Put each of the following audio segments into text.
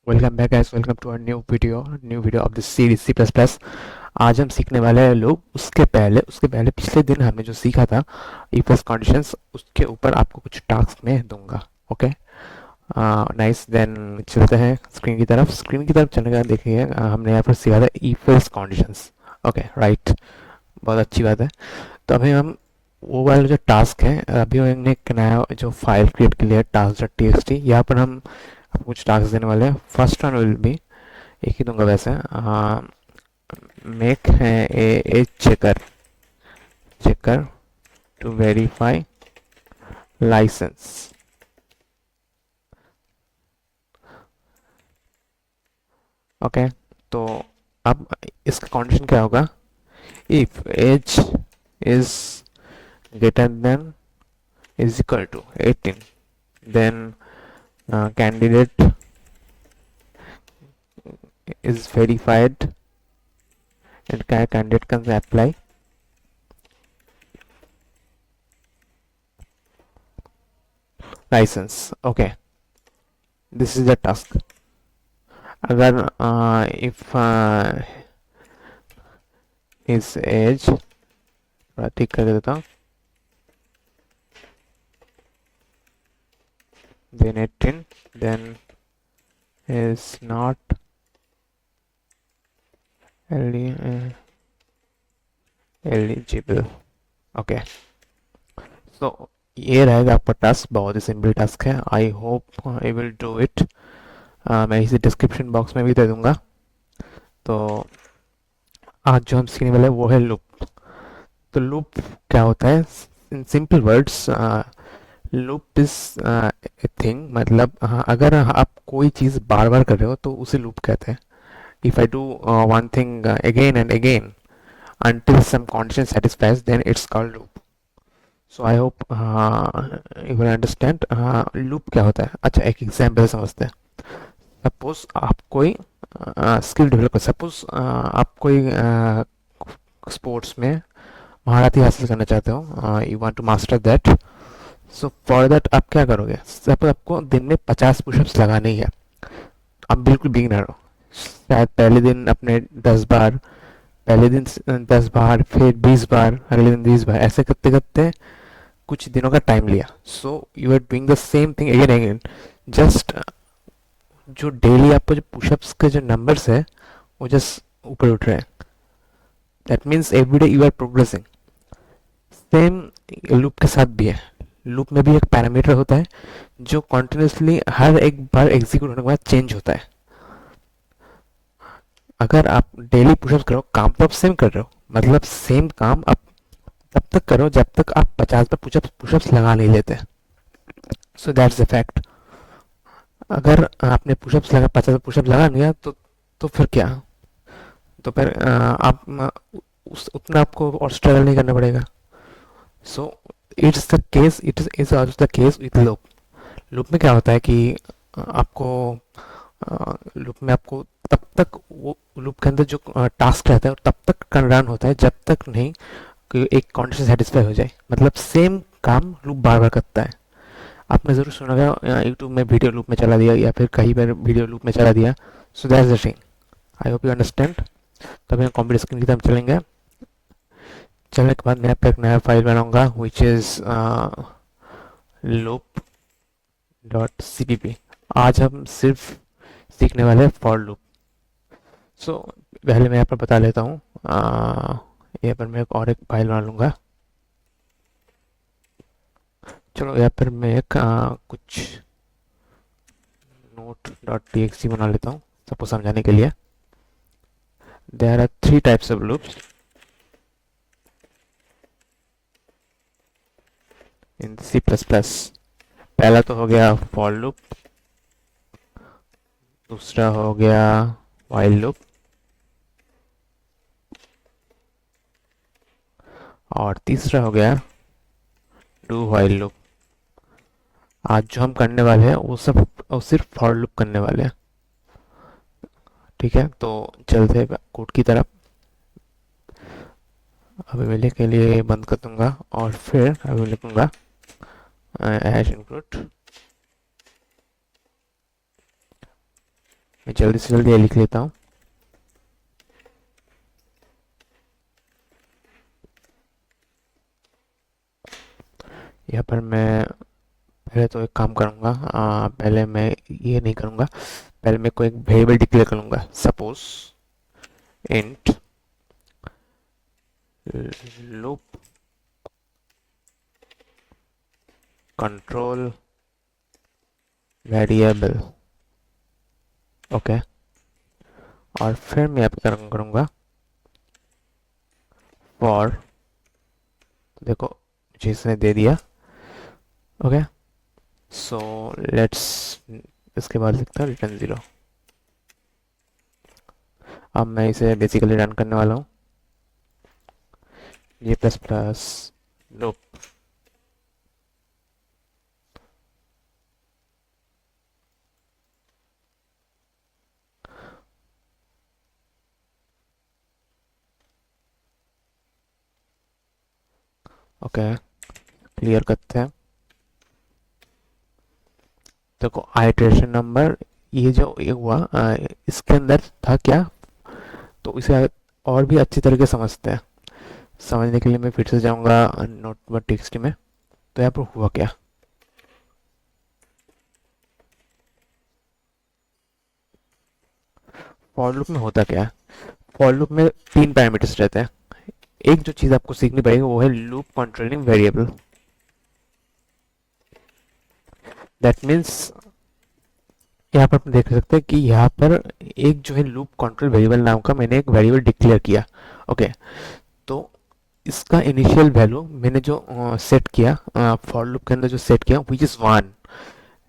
Welcome back guys, welcome to a new video of this series C plus plus. आज हम सीखने वाले हैं लोग। उसके पहले पिछले दिन हमने जो सीखा था इफ एल्स कंडीशंस, उसके ऊपर आपको कुछ टास्क में दूंगा। Okay, nice. देन चलते हैं स्क्रीन की तरफ चलने का। देखिए, हमने यहाँ पर सीखा था if else conditions. Okay, right, बहुत अच्छी बात है। तो अभी हम वो वाला जो टास्क है, अभी हमने एक नया जो फाइल क्रिएट की है task dot T X T, यहाँ पर हम कुछ टास्क देने वाले हैं। फर्स्ट वन विल बी, एक ही दूंगा वैसे, मेक है a checker checker to verify licence. Okay, तो अब इसका कंडीशन क्या होगा? If age is greater than is equal to 18, then candidate is verified and candidate can apply license. Okay, this is the task. अगर if his age, थोड़ा ठीक कर देता हूँ, then 18, then is not eligible. Okay, so ये रहेगा आपका task. बहुत ही सिंपल टास्क है। I hope I will do it. मैं इसे डिस्क्रिप्शन बॉक्स में भी दे दूंगा। तो आज जो हम सीखने वाले हैं वो है लूप। तो लूप क्या होता है? In simple words, loop is a thing, मतलब अगर आप कोई चीज़ बार बार कर रहे हो तो उसे लूप कहते हैं। If I do one thing again and again until some condition satisfies, then it's called loop. So I hope you will understand loop क्या होता है। अच्छा, एक एग्जाम्पल समझते हैं। सपोज आप कोई स्किल डेवलप कर, सपोज आप कोई स्पोर्ट्स में महारती हासिल करना चाहते हो, you want to master that. So for that आप क्या करोगे? सपोज आपको दिन में 50 पुशअप्स लगाने ही है। आप बिल्कुल बिगिनर हो, शायद पहले दिन अपने 10 बार, पहले दिन 10 बार, फिर 20 बार, अगले दिन 20 बार, ऐसे करते करते कुछ दिनों का टाइम लिया। So you are doing the same thing again again. Just जो डेली आपको जो पुशअप्स के जो नंबर्स है वो जस्ट ऊपर उठ रहे हैं। That means every day you are progressing. Same loop के साथ भी है। लूप में भी एक पैरामीटर होता है जो कॉन्टिन्यूसली हर एक बार एग्जीक्यूट होने के बाद चेंज होता है। अगर आप डेली पुशअप्स करो, काम तो आप सेम कर रहे हो, मतलब सेम काम आप तब तक करो जब तक आप 50 बार पुशअप्स पुशअप्स लगा नहीं लेते। So that's the fact. अगर आपने पुशअप्स लगा 50 पुशअप्स लगा लिया तो फिर क्या? तो फिर आप उतना आपको और स्ट्रगल नहीं करना पड़ेगा। So it is also the case with loop. Loop में क्या होता है कि आपको लूप में आपको तब तक वो लूप के अंदर जो टास्क रहता है तब तक रन होता है जब तक नहीं कि एक कंडीशन सेटिस्फाई हो जाए। मतलब सेम काम लूप बार बार करता है। आपने ज़रूर सुना होगा यूट्यूब में वीडियो लूप में चला दिया या फिर कहीं पर वीडियो लूप में चला दिया। So that's the thing. I hope you understand. तब हम कंप्यूटर स्क्रीन की तरफ चलेंगे। चलने के बाद मैं पे एक नया फाइल बनाऊंगा which is loop dot C P P. आज हम सिर्फ सीखने वाले हैं फॉर लूप। सो पहले मैं यहाँ पर बता लेता हूँ। यहाँ पर मैं एक फाइल बना लूँगा। चलो यहाँ पर मैं एक कुछ note dot T X T बना लेता हूँ सबको समझाने के लिए। There are 3 types of loops in C plus plus. पहला तो हो गया फॉर लूप, दूसरा हो गया व्हाइल लूप, और तीसरा हो गया डू व्हाइल लूप। आज जो हम करने वाले हैं वो सिर्फ फॉर लूप करने वाले हैं। ठीक है, तो चलते हैं कोड की तरफ। अभी मैं के लिए बंद कर दूंगा और फिर अभी लिखूंगा हैश इंक्लूड मैं जल्दी से जल्दी ये लिख लेता हूँ। यहाँ पर मैं पहले तो एक काम करूँगा, पहले मैं ये नहीं करूँगा, पहले मैं कोई एक वेरिएबल डिक्लेयर करूँगा। Suppose int loop control variable, okay. और फिर मैं यहाँ पे करूँगा फॉर, देखो मुझे इसने दे दिया, ओके। सो लेट्स, इसके बाद लिखता हूँ रिटर्न 0। अब मैं इसे बेसिकली रन करने वाला हूँ। ये plus plus loop, okay. Clear करते हैं। देखो आइटरेशन नंबर, ये जो ये हुआ इसके अंदर था क्या, तो इसे और भी अच्छी तरीके से समझते हैं। समझने के लिए मैं फिर से जाऊंगा नोटबुक टेक्स्ट में। तो यहाँ पर हुआ क्या, फॉर लूप में होता क्या है। फॉर लूप में 3 पैरामीटर्स रहते हैं। एक जो चीज़ आपको सीखनी पड़ेगी वो है loop controlling variable. That means यहाँ पर आप देख सकते हैं कि यहाँ पर एक जो है लूप कंट्रोल वेरिएबल नाम का मैंने एक वेरिएबल डिक्लेयर किया, ओके। तो इसका इनिशियल वैल्यू मैंने जो सेट किया फॉर लूप के अंदर जो सेट किया विच इज़ 1,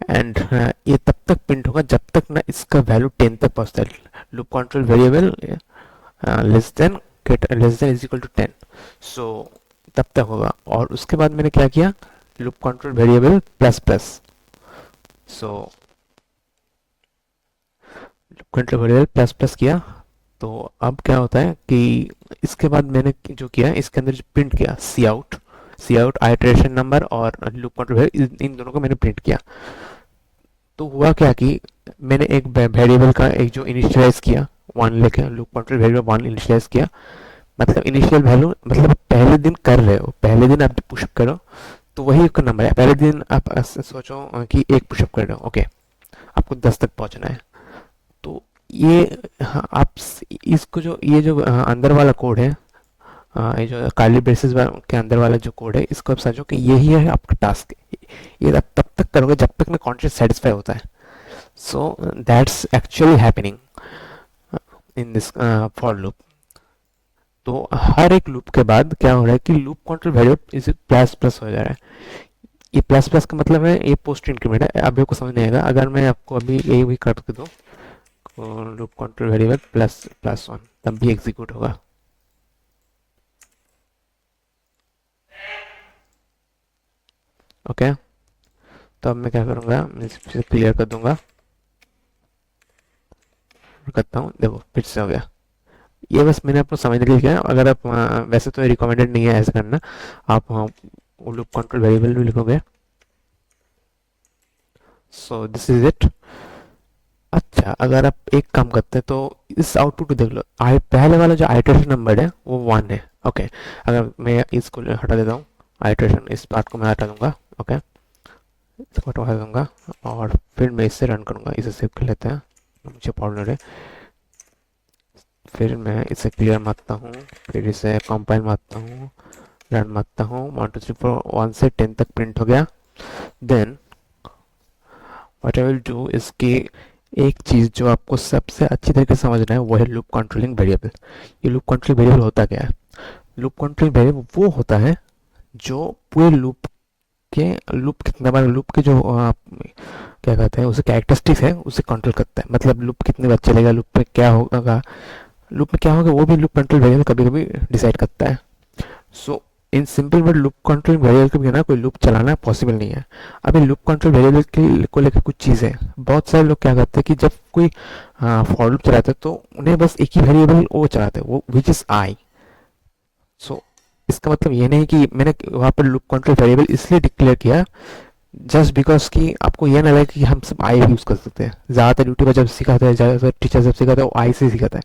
एंड ये तब तक प्रिंट होगा जब तक ना इसका वैल्यू 10 तक पहुंचता है। Loop control variable less than is equal to 10, so तब तक होगा। और उसके बाद मैंने क्या किया, loop control variable plus plus, so loop control variable plus plus किया। तो अब क्या होता है कि इसके बाद मैंने जो किया इसके अंदर जो प्रिंट किया सी आउट आइटरेशन नंबर और लूप कंट्रोल वेरिएबल, इन दोनों को मैंने प्रिंट किया। तो हुआ क्या कि मैंने एक वेरिएबल का एक जो इनिशियलाइज किया 1 लेके, लूप कंट्रोल वेरिएबल 1 इनिशियलाइज किया। मतलब इनिशियल वैल्यू मतलब पहले दिन कर रहे हो, पहले दिन आप पुशअप करो तो वही एक नंबर है। पहले दिन आप सोचो कि एक पुशअप कर रहे हो, ओके, आपको 10 तक पहुंचना है। तो ये हाँ, आप इसको जो ये जो अंदर वाला कोड है, ये जो काली ब्रेसेस के अंदर वाला जो कोड है, इसको आप समझो कि यही है आपका टास्क। ये आप तब तक करोगे जब तक ना कॉन्शियस सेटिस्फाई होता है। So that's actually happening in this for loop. तो हर एक लूप के बाद क्या हो रहा है कि लूप कंट्रोल वेरिएबल इसे प्लस प्लस हो जा रहा है। ये प्लस प्लस का मतलब है ये पोस्ट इंक्रीमेंट है। अभी आपको समझ नहीं आएगा अगर मैं आपको अभी यही भी कर दूँ, loop control variable plus plus 1, तब भी एग्जीक्यूट होगा। ओके, तो अब मैं क्या करूँगा, मैं इसे क्लियर कर दूंगा, करता हूँ, देखो फिर से हो गया। ये बस मैंने आपको समझने के लिए किया। अगर आप वैसे तो रिकमेंडेड नहीं है ऐसा करना, आप लूप कंट्रोल वेरिएबल भी लिखोगे। So this is it. अच्छा, अगर आप एक काम करते हैं तो इस आउटपुट को देख लो, पहले वाला जो आइटरेशन नंबर है वो 1 है, ओके। अगर मैं इसको हटा देता हूँ, आइटरेशन इस पार्ट को मैं हटा दूंगा, ओके, इसको हटा दूंगा और फिर मैं इससे रन करूंगा। इसे सेव कर लेते हैं, मुझे प्रॉब्लम है। फिर मैं इसे क्लियर मारता हूँ, फिर इसे कंपाइल मारता हूँ, रन मारता हूँ। 1 2 3 4 1 से 10 तक प्रिंट हो गया। Then what I will do is कि एक चीज़ जो आपको सबसे अच्छी तरीके से समझना है वो है लूप कंट्रोलिंग वेरिएबल। ये लूप कंट्रोल वेरिएबल होता क्या है, लूप कंट्रोल वेरिएबल वो होता है जो पूरे लूप के लूप कितने बार लूप के जो क्या कहते हैं उसे कैरेक्टरिस्टिक्स है उसे कंट्रोल करता है। मतलब लूप कितने बार चलेगा, लूप में क्या होगा, लूप में क्या होगा वो भी लूप कंट्रोल वेरिएबल कभी कभी डिसाइड करता है। So in simple word loop control variable के बिना कोई लूप चलाना पॉसिबल नहीं है। अभी लूप कंट्रोल वेरिएबल के को लेकर कुछ चीज़ है। बहुत सारे लोग क्या करते हैं कि जब कोई फॉर लूप चलाते हैं तो उन्हें बस एक ही वेरिएबल वो चलाते हैं, वो विच इज आई। सो इसका मतलब ये नहीं कि मैंने वहाँ पर लूप कंट्रोल वेरिएबल इसलिए डिक्लेयर किया जस्ट बिकॉज कि आपको ये ना लगे कि हम सब आई यूज़ कर सकते हैं। ज़्यादातर यूट्यूबर जब सिखाते हैं, ज़्यादातर टीचर जब सिखाते हैं वो आई से सिखाता है,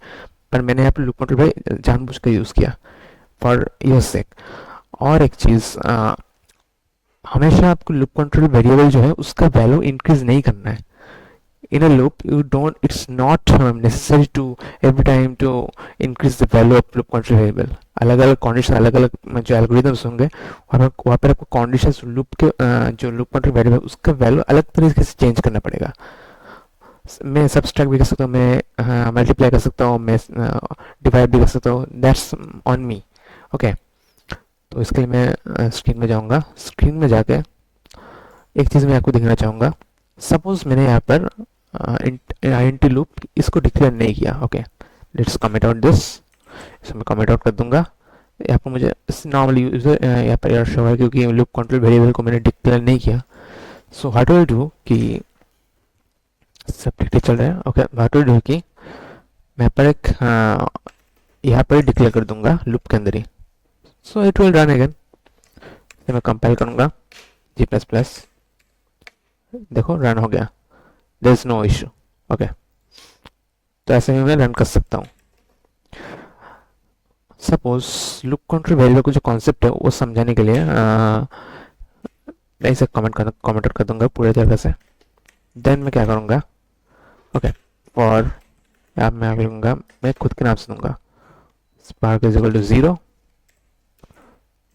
पर मैंने यहाँ पे लूप कंट्रोल भाई जानबूझ कर यूज़ किया फॉर योर सेक। और एक चीज़, हमेशा आपको लूप कंट्रोल वेरिएबल जो है उसका वैल्यू इंक्रीज नहीं करना है। In a loop you don't, it's not necessary to every time to increase the value of loop control variable। अलग अलग कंडीशन, अलग अलग जो एल्गोरिदम्स होंगे वहाँ पर आपको कंडीशंस लूप के जो लूप कंट्रोल वेरिएबल उसका वैल्यू अलग तरीके से चेंज करना पड़ेगा। मैं सब्सट्रैक्ट भी कर सकता हूँ, मैं मल्टीप्लाई कर सकता हूँ, मैं डिवाइड भी कर सकता हूँ, दैट्स ऑन मी। ओके, तो इसके लिए मैं स्क्रीन में जाऊँगा। स्क्रीन में जाके एक चीज़ मैं आपको दिखाना चाहूँगा। सपोज मैंने यहाँ पर इंट लूप इसको डिक्लेयर नहीं किया। Okay, let's comment out this. इसको मैं कमेंट आउट कर दूंगा। यहाँ पर मुझे नॉर्मली यूजर यहाँ पर एरर शो है क्योंकि लूप कंट्रोल वेरिएबल को मैंने डिक्लेयर नहीं किया। सो व्हाट विल डू कि सब ठीक चल रहा है। ओके, व्हाट विल डू कि मैं यहाँ पर एक यहाँ पर डिक्लेयर कर दूंगा लूप के अंदर ही। So it will run again. मैं कंपाइल करूंगा G++, देखो रन हो गया, there is no issue. Okay, तो ऐसे में मैं रन कर सकता हूँ। सपोज लूप कंट्रोल वेरिएबल को जो कॉन्सेप्ट है वो समझाने के लिए मैं इसे कमेंट कर दूंगा पूरे तरीके से। देन मैं क्या करूँगा, ओके, फॉर अब मैं आगे लूँगा, मैं खुद के नाम से दूंगा spark is equal to 0,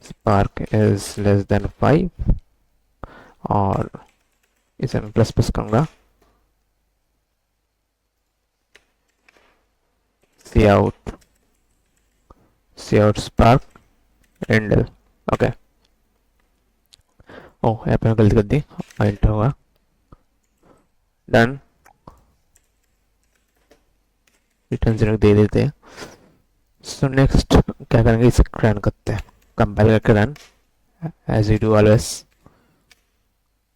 spark is less than 5, और इसे मैं प्लस प्लस करूँगा, cout spark endl. Okay, oh यहाँ पे मैं गलती कर दी, एंटर होगा, डन। रिटर्न 0 दे देते हैं। सो नेक्स्ट क्या करेंगे, इसे रन करते हैं, कंपाइल करके run as you do always.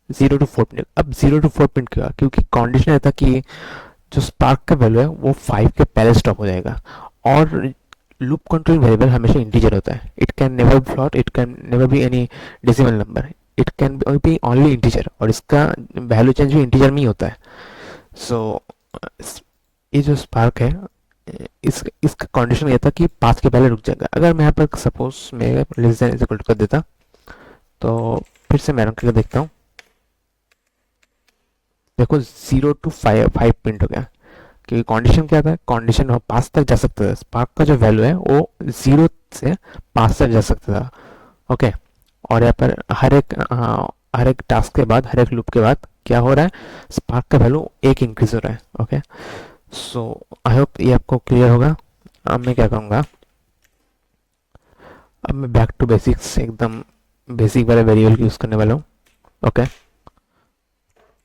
0 to 4 print. अब 0 to 4 प्रिंट किया क्योंकि कंडीशन है था कि जो स्पार्क का वैल्यू है वो 5 के पहले स्टॉप हो जाएगा, और लूप कंट्रोल वेरिएबल हमेशा इंटीजर होता है। It can never float, it can never be any decimal number, it can be only integer, और इसका वैल्यू चेंज भी इंटीजर में ही होता है। सो ये जो स्पार्क है इसका कंडीशन ये था कि 5 के पहले रुक जाएगा। अगर मैं यहाँ पर सपोज मैं less than is equal to कर देता, तो फिर से मैं रन करके देखता हूँ, देखो 0 to 5 प्रिंट हो गया क्योंकि कंडीशन क्या था, कंडीशन 5 तक जा सकता था, स्पार्क का जो वैल्यू है वो 0 से 5 तक जा सकता था। ओके, और यहाँ पर हर एक टास्क के बाद, हर एक लूप के बाद क्या हो रहा है, स्पार्क का वैल्यू 1 इंक्रीज हो रहा है। ओके, सो आई होप ये आपको क्लियर होगा। अब मैं क्या करूँगा, अब मैं बैक टू बेसिक्स, एकदम बेसिक वाला वेरिएबल यूज़ करने वाला हूँ। ओके,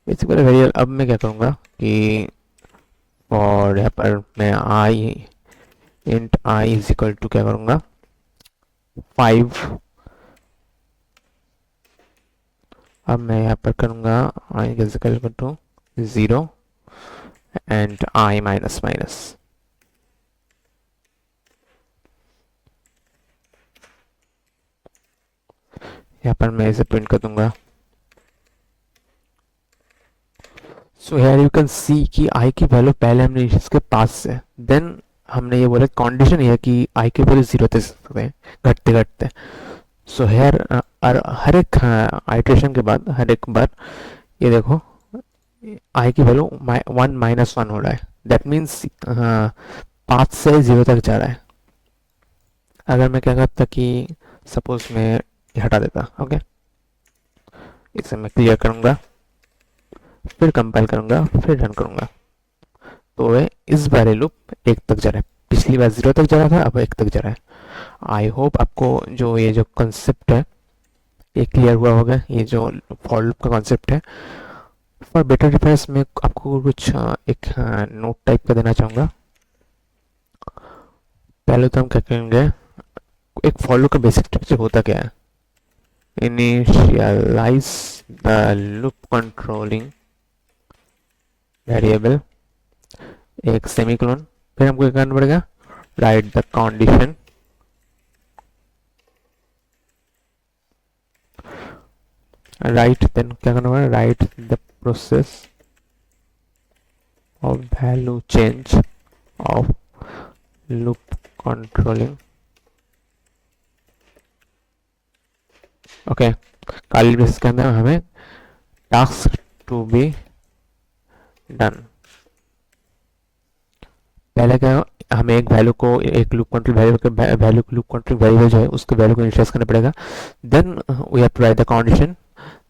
बेसिक वाला वेरिएबल। अब मैं क्या करूँगा कि और यहाँ पर मैं int I is equal to क्या करूँगा 5। अब मैं यहाँ पर करूँगा I is equal to 0 and I minus minus. यहाँ पर मैं इसे प्रिंट कर दूंगा। So here you can see कि आई की वैल्यू पहले हमने इसके पास से, देन हमने ये बोला कंडीशन ये है कि आई की वैल्यू 0 तक सकते हैं घटते घटते। सो हेयर हर एक आइट्रेशन के बाद हर एक बार ये देखो आई की वैल्यू 1 - 1 हो रहा है, दैट मीन्स 5 से 0 तक जा रहा है। अगर मैं क्या करता कि सपोज मैं ये हटा देता, ओके, इसे मैं क्लियर करूँगा, फिर कंपाइल करूँगा, फिर रन करूँगा, तो वह इस बार लूप 1 तक जा रहा है, पिछली बार 0 तक जा रहा था, अब 1 तक जा रहा है। आई होप आपको जो ये जो कॉन्सेप्ट है ये क्लियर हुआ होगा, ये जो फॉर लूप का कॉन्सेप्ट है। फॉर बेटर रेफरेंस में आपको कुछ एक नोट टाइप का देना चाहूँगा। पहले तो हम क्या करेंगे, एक फॉर लूप का बेसिक स्ट्रक्चर होता क्या है, initialize the loop controlling variable, एक सेमीकोलन, फिर हमको क्या करना पड़ेगा, write the condition, right, then क्या करना होगा, write the process of value change of loop controlling. Okay, curly braces के अंदर हमें टास्क टू बी डन। पहले क्या, हमें एक वैल्यू को, एक लूप कंट्रोल वैल्यू के वैल्यू लूप कंट्रोल वेरिएबल जो है उसके वैल्यू को इनिशियलाइज करना पड़ेगा। Then we have to write the condition,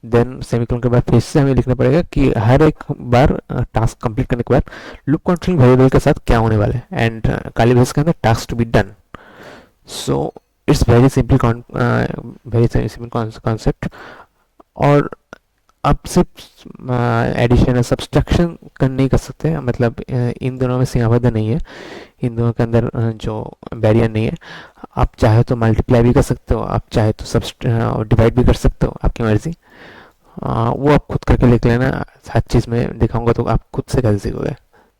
then semicolon के बाद फिर से हमें लिखना पड़ेगा कि हर एक बार टास्क कंप्लीट करने के बाद लूप कंट्रोल वेरिएबल के साथ क्या होने वाला है, एंड काली बेसिस के अंदर task to be done. So it's very simple concept. और आप सिर्फ एडिशन या सब्सट्रैक्शन कर नहीं कर सकते, मतलब इन दोनों में सीमाबद्ध नहीं है, इन दोनों के अंदर जो बैरियर नहीं है। आप चाहे तो मल्टीप्लाई भी कर सकते हो, आप चाहे तो डिवाइड भी कर सकते हो, आपकी मर्जी। वो आप खुद करके लिख लेना, हर चीज़ में दिखाऊंगा तो आप खुद से कैसे सीखोगे।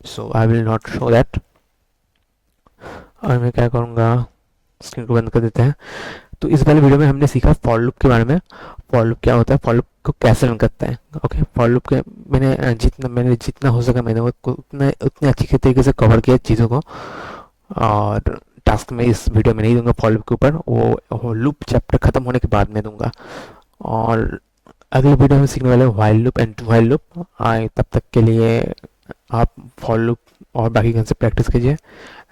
So I will not show that. और मैं क्या करूँगा, स्क्रीन को बंद कर देते हैं। तो इस वाले वीडियो में हमने सीखा फॉर लूप के बारे में। फॉर लूप क्या होता है, फॉर लूप को कैसे रन करता है। ओके, फॉर लूप के मैंने जितना हो सका मैंने उतने अच्छी तरीके से कवर किया चीज़ों को। और टास्क में इस वीडियो में नहीं दूंगा फॉर लूप के ऊपर, वो लूप चैप्टर खत्म होने के बाद में दूंगा। और अगले वीडियो में सीखने वाले while loop and do while loop. आए तब तक के लिए आप फॉर लूप और बाकी कंसेप्ट प्रैक्टिस कीजिए,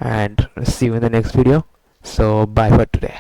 and see you in the next video. So bye for today.